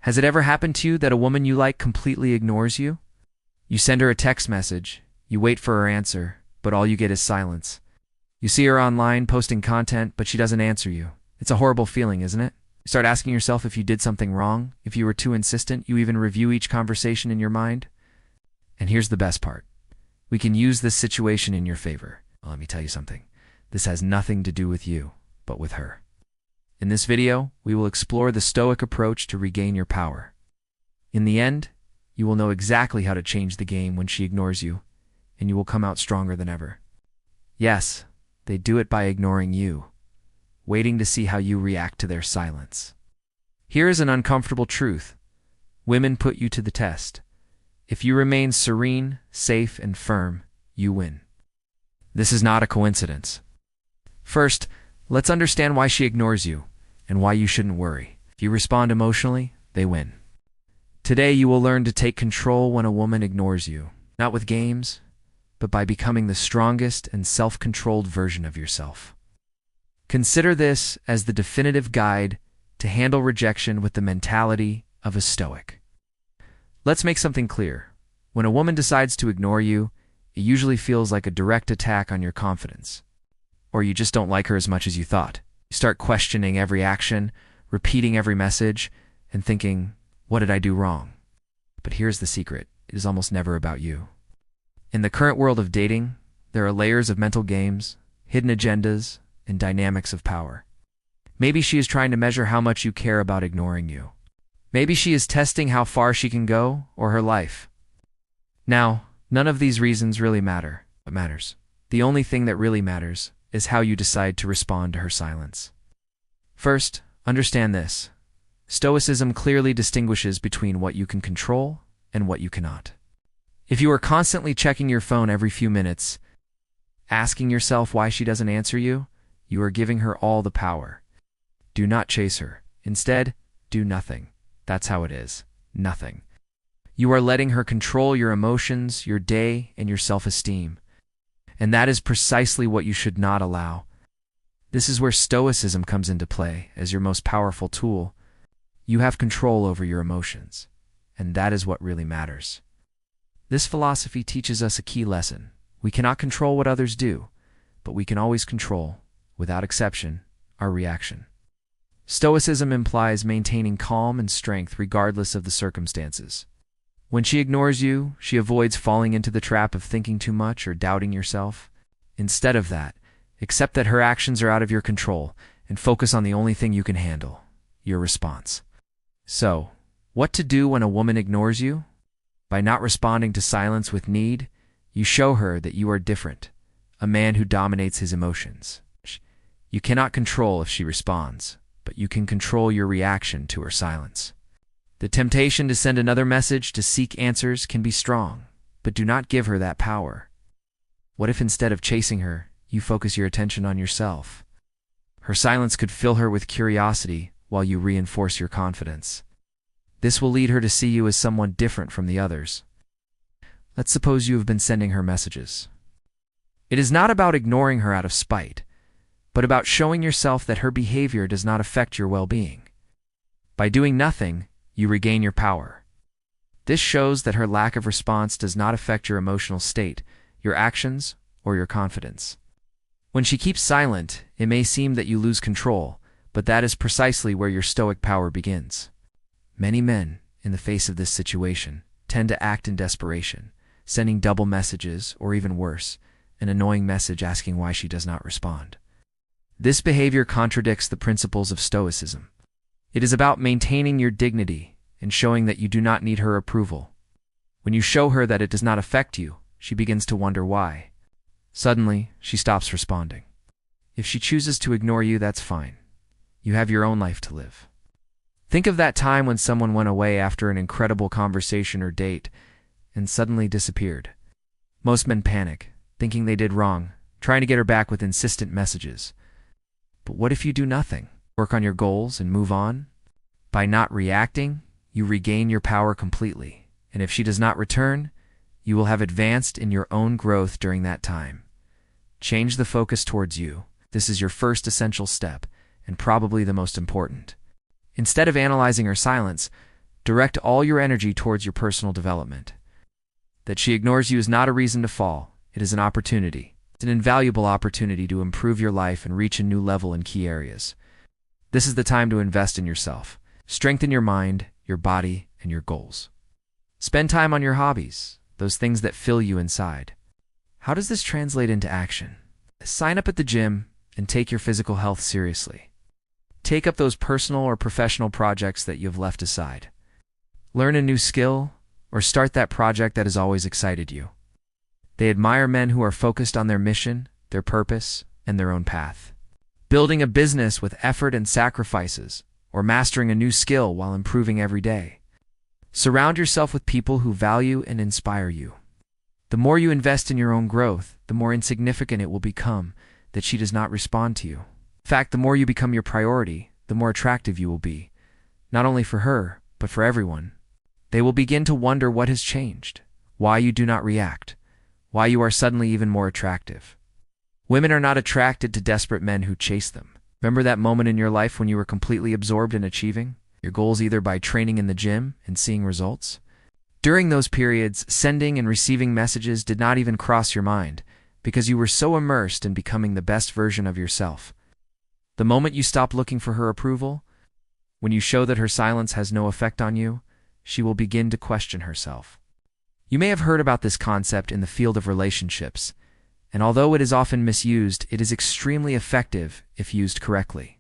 Has it ever happened to you that a woman you like completely ignores you? You send her a text message, you wait for her answer, but all you get is silence. You see her online posting content, but she doesn't answer you. It's a horrible feeling, isn't it? You start asking yourself if you did something wrong, if you were too insistent, you even review each conversation in your mind. And here's the best part. We can use this situation in your favor. Well, let me tell you something. This has nothing to do with you, but with her. In this video, we will explore the Stoic approach to regain your power. In the end, you will know exactly how to change the game when she ignores you, and you will come out stronger than ever. Yes, they do it by ignoring you, waiting to see how you react to their silence. Here is an uncomfortable truth. Women put you to the test. If you remain serene, safe, and firm, you win. This is not a coincidence. First, let's understand why she ignores you and why you shouldn't worry. If you respond emotionally, they win. Today, you will learn to take control when a woman ignores you, not with games, but by becoming the strongest and self-controlled version of yourself. Consider this as the definitive guide to handle rejection with the mentality of a Stoic. Let's make something clear. When a woman decides to ignore you, it usually feels like a direct attack on your confidence. Or you just don't like her as much as you thought. You start questioning every action, repeating every message, and thinking, what did I do wrong? But here's the secret. It is almost never about you. In the current world of dating, there are layers of mental games, hidden agendas, and dynamics of power. Maybe she is trying to measure how much you care about ignoring you. Maybe she is testing how far she can go, or her life. Now, none of these reasons really matter. What matters? The only thing that really matters is how you decide to respond to her silence. First, understand this. Stoicism clearly distinguishes between what you can control and what you cannot. If you are constantly checking your phone every few minutes, asking yourself why she doesn't answer you, you are giving her all the power. Do not chase her. Instead, do nothing. That's how it is. Nothing. You are letting her control your emotions, your day, and your self-esteem. And that is precisely what you should not allow. This is where Stoicism comes into play as your most powerful tool. You have control over your emotions, and that is what really matters. This philosophy teaches us a key lesson. We cannot control what others do, but we can always control, without exception, our reaction. Stoicism implies maintaining calm and strength regardless of the circumstances. When she ignores you, she avoids falling into the trap of thinking too much or doubting yourself. Instead of that, accept that her actions are out of your control and focus on the only thing you can handle, your response. So, what to do when a woman ignores you? By not responding to silence with need, you show her that you are different, a man who dominates his emotions. You cannot control if she responds, but you can control your reaction to her silence. The temptation to send another message to seek answers can be strong, but do not give her that power. What if instead of chasing her, you focus your attention on yourself? Her silence could fill her with curiosity while you reinforce your confidence. This will lead her to see you as someone different from the others. Let's suppose you have been sending her messages. It is not about ignoring her out of spite, but about showing yourself that her behavior does not affect your well-being. By doing nothing, you regain your power. This shows that her lack of response does not affect your emotional state, your actions, or your confidence. When she keeps silent, it may seem that you lose control, but that is precisely where your Stoic power begins. Many men, in the face of this situation, tend to act in desperation, sending double messages, or even worse, an annoying message asking why she does not respond. This behavior contradicts the principles of Stoicism. It is about maintaining your dignity and showing that you do not need her approval. When you show her that it does not affect you, she begins to wonder why. Suddenly, she stops responding. If she chooses to ignore you, that's fine. You have your own life to live. Think of that time when someone went away after an incredible conversation or date and suddenly disappeared. Most men panic, thinking they did wrong, trying to get her back with insistent messages. But what if you do nothing? Work on your goals and move on? By not reacting, you regain your power completely. And if she does not return, you will have advanced in your own growth during that time. Change the focus towards you. This is your first essential step, and probably the most important. Instead of analyzing her silence, Direct all your energy towards your personal development. That she ignores you is not a reason to fall. It is an opportunity. It's an invaluable opportunity to improve your life and reach a new level in key areas. This is the time to invest in yourself. Strengthen your mind, your body, and your goals. Spend time on your hobbies, those things that fill you inside. How does this translate into action? Sign up at the gym and take your physical health seriously. Take up those personal or professional projects that you have left aside. Learn a new skill or start that project that has always excited you. They admire men who are focused on their mission, their purpose, and their own path. Building a business with effort and sacrifices, or mastering a new skill while improving every day. Surround yourself with people who value and inspire you. The more you invest in your own growth, the more insignificant it will become that she does not respond to you. In fact, the more you become your priority, the more attractive you will be, not only for her, but for everyone. They will begin to wonder what has changed, why you do not react, why you are suddenly even more attractive. Women are not attracted to desperate men who chase them. Remember that moment in your life when you were completely absorbed in achieving your goals either by training in the gym and seeing results? During those periods, sending and receiving messages did not even cross your mind because you were so immersed in becoming the best version of yourself. The moment you stop looking for her approval, when you show that her silence has no effect on you, she will begin to question herself. You may have heard about this concept in the field of relationships, and although it is often misused, it is extremely effective if used correctly.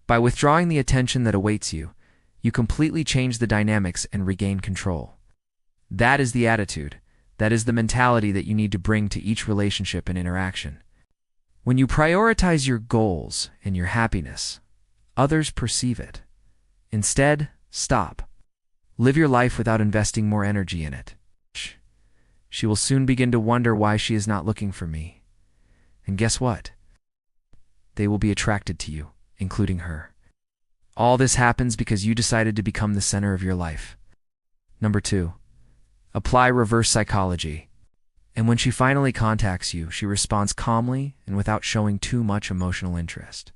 By withdrawing the attention that awaits you, you completely change the dynamics and regain control. That is the attitude, that is the mentality that you need to bring to each relationship and interaction. When you prioritize your goals and your happiness, others perceive it. Instead, stop. Live your life without investing more energy in it. She will soon begin to wonder why she is not looking for me. And guess what? They will be attracted to you, including her. All this happens because you decided to become the center of your life. Number 2. Apply reverse psychology. And when she finally contacts you, she responds calmly and without showing too much emotional interest.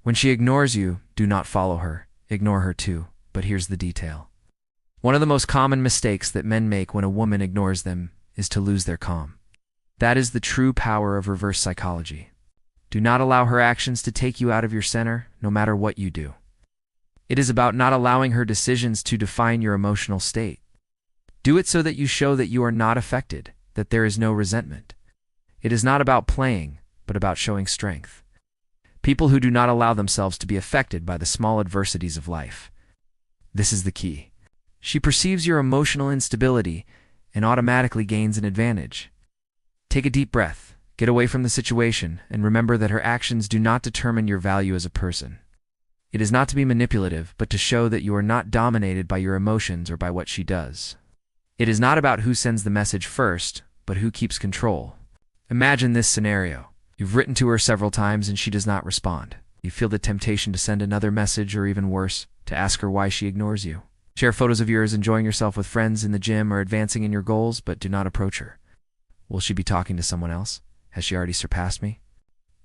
When she ignores you, do not follow her. Ignore her too, but here's the detail. One of the most common mistakes that men make when a woman ignores them is to lose their calm. That is the true power of reverse psychology. Do not allow her actions to take you out of your center, no matter what you do. It is about not allowing her decisions to define your emotional state. Do it so that you show that you are not affected, that there is no resentment. It is not about playing, but about showing strength. People who do not allow themselves to be affected by the small adversities of life. This is the key. She perceives your emotional instability and automatically gains an advantage. Take a deep breath, get away from the situation, and remember that her actions do not determine your value as a person. It is not to be manipulative, but to show that you are not dominated by your emotions or by what she does. It is not about who sends the message first, but who keeps control. Imagine this scenario. You've written to her several times and she does not respond. You feel the temptation to send another message, or even worse, to ask her why she ignores you. Share photos of yours enjoying yourself with friends in the gym or advancing in your goals, but do not approach her. Will she be talking to someone else? Has she already surpassed me?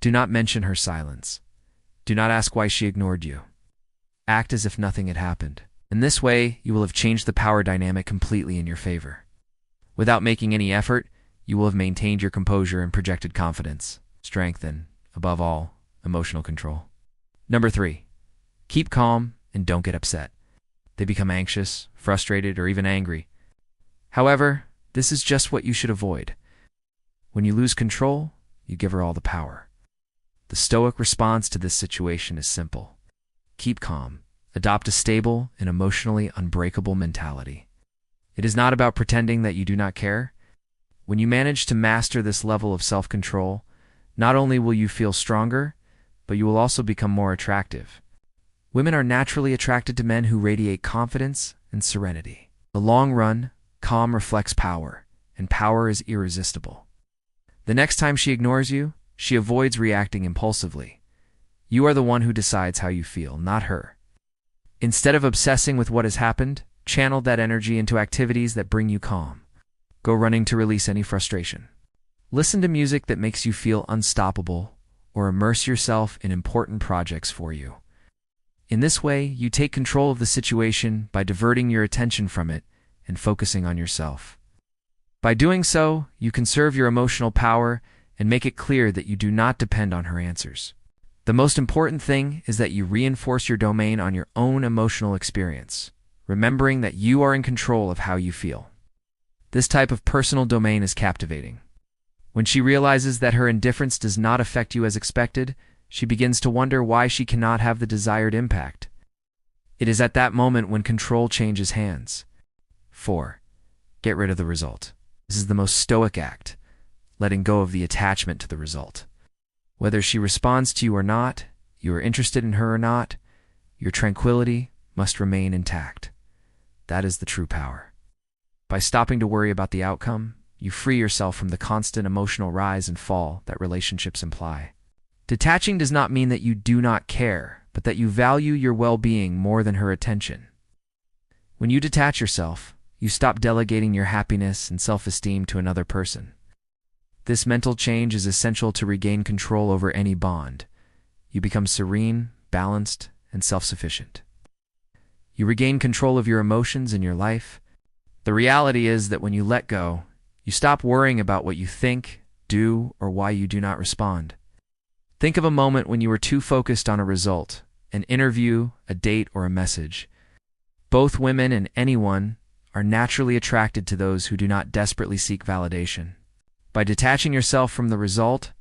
Do not mention her silence. Do not ask why she ignored you. Act as if nothing had happened. In this way, you will have changed the power dynamic completely in your favor. Without making any effort, you will have maintained your composure and projected confidence, strength, and, above all, emotional control. Number 3. Keep calm and don't get upset. They become anxious, frustrated, or even angry. However, this is just what you should avoid. When you lose control, you give her all the power. The Stoic response to this situation is simple. Keep calm. Adopt a stable and emotionally unbreakable mentality. It is not about pretending that you do not care. When you manage to master this level of self-control, not only will you feel stronger, but you will also become more attractive. Women are naturally attracted to men who radiate confidence and serenity. In the long run, calm reflects power, and power is irresistible. The next time she ignores you, she avoids reacting impulsively. You are the one who decides how you feel, not her. Instead of obsessing with what has happened, channel that energy into activities that bring you calm. Go running to release any frustration. Listen to music that makes you feel unstoppable, or immerse yourself in important projects for you. In this way, you take control of the situation by diverting your attention from it and focusing on yourself. By doing so, you conserve your emotional power and make it clear that you do not depend on her answers. The most important thing is that you reinforce your domain on your own emotional experience, remembering that you are in control of how you feel. This type of personal domain is captivating. When she realizes that her indifference does not affect you as expected, she begins to wonder why she cannot have the desired impact. It is at that moment when control changes hands. 4. Get rid of the result. This is the most stoic act, letting go of the attachment to the result. Whether she responds to you or not, you are interested in her or not, your tranquility must remain intact. That is the true power. By stopping to worry about the outcome, you free yourself from the constant emotional rise and fall that relationships imply. Detaching does not mean that you do not care, but that you value your well-being more than her attention. When you detach yourself, you stop delegating your happiness and self-esteem to another person. This mental change is essential to regain control over any bond. You become serene, balanced, and self-sufficient. You regain control of your emotions in your life. The reality is that when you let go, you stop worrying about what you think, do, or why you do not respond. Think of a moment when you were too focused on a result, an interview, a date, or a message. Both women and anyone are naturally attracted to those who do not desperately seek validation. By detaching yourself from the result,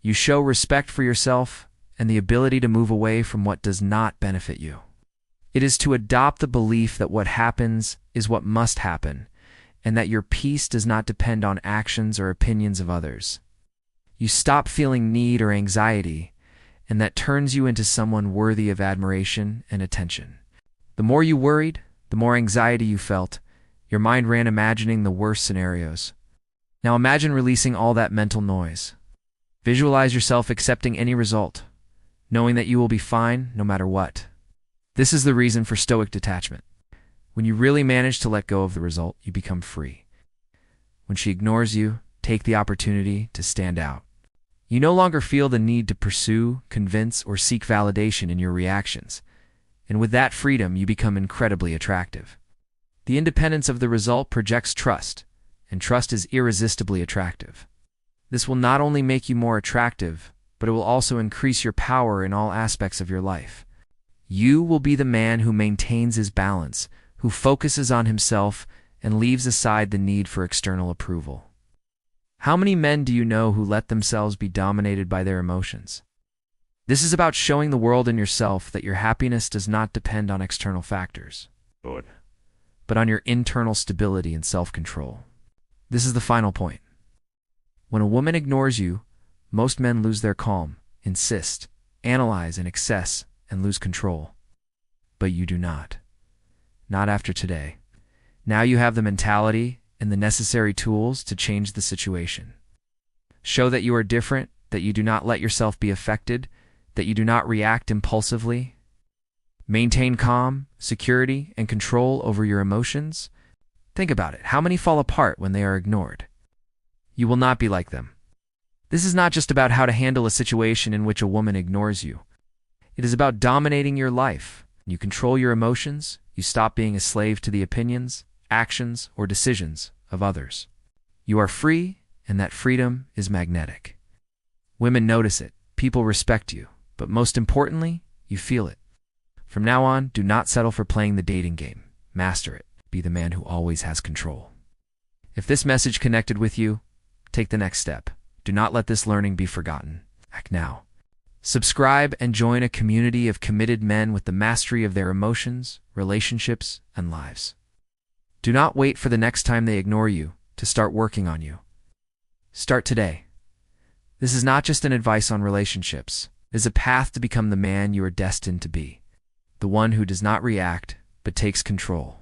you show respect for yourself and the ability to move away from what does not benefit you. It is to adopt the belief that what happens is what must happen, and that your peace does not depend on actions or opinions of others. You stop feeling need or anxiety, and that turns you into someone worthy of admiration and attention. The more you worried, the more anxiety you felt. Your mind ran imagining the worst scenarios. Now imagine releasing all that mental noise. Visualize yourself accepting any result, knowing that you will be fine no matter what. This is the reason for Stoic detachment. When you really manage to let go of the result, you become free. When she ignores you, take the opportunity to stand out. You no longer feel the need to pursue, convince, or seek validation in your reactions, and with that freedom, you become incredibly attractive. The independence of the result projects trust, and trust is irresistibly attractive. This will not only make you more attractive, but it will also increase your power in all aspects of your life. You will be the man who maintains his balance, who focuses on himself, and leaves aside the need for external approval. How many men do you know who let themselves be dominated by their emotions? This is about showing the world and yourself that your happiness does not depend on external factors, but on your internal stability and self-control. This is the final point. When a woman ignores you, most men lose their calm, insist, analyze, and excess, and lose control. But you do not. Not after today. Now you have the mentality and the necessary tools to change the situation. Show that you are different, that you do not let yourself be affected, that you do not react impulsively. Maintain calm, security, and control over your emotions. Think about it. How many fall apart when they are ignored? You will not be like them. This is not just about how to handle a situation in which a woman ignores you. It is about dominating your life. You control your emotions. You stop being a slave to the opinions, actions, or decisions of others. You are free, and that freedom is magnetic. Women notice it. People respect you. But most importantly, you feel it. From now on, do not settle for playing the dating game. Master it. Be the man who always has control. If this message connected with you, take the next step. Do not let this learning be forgotten. Act now. Subscribe and join a community of committed men with the mastery of their emotions, relationships, and lives. Do not wait for the next time they ignore you to start working on you. Start today. This is not just an advice on relationships. It is a path to become the man you are destined to be. The one who does not react, but takes control.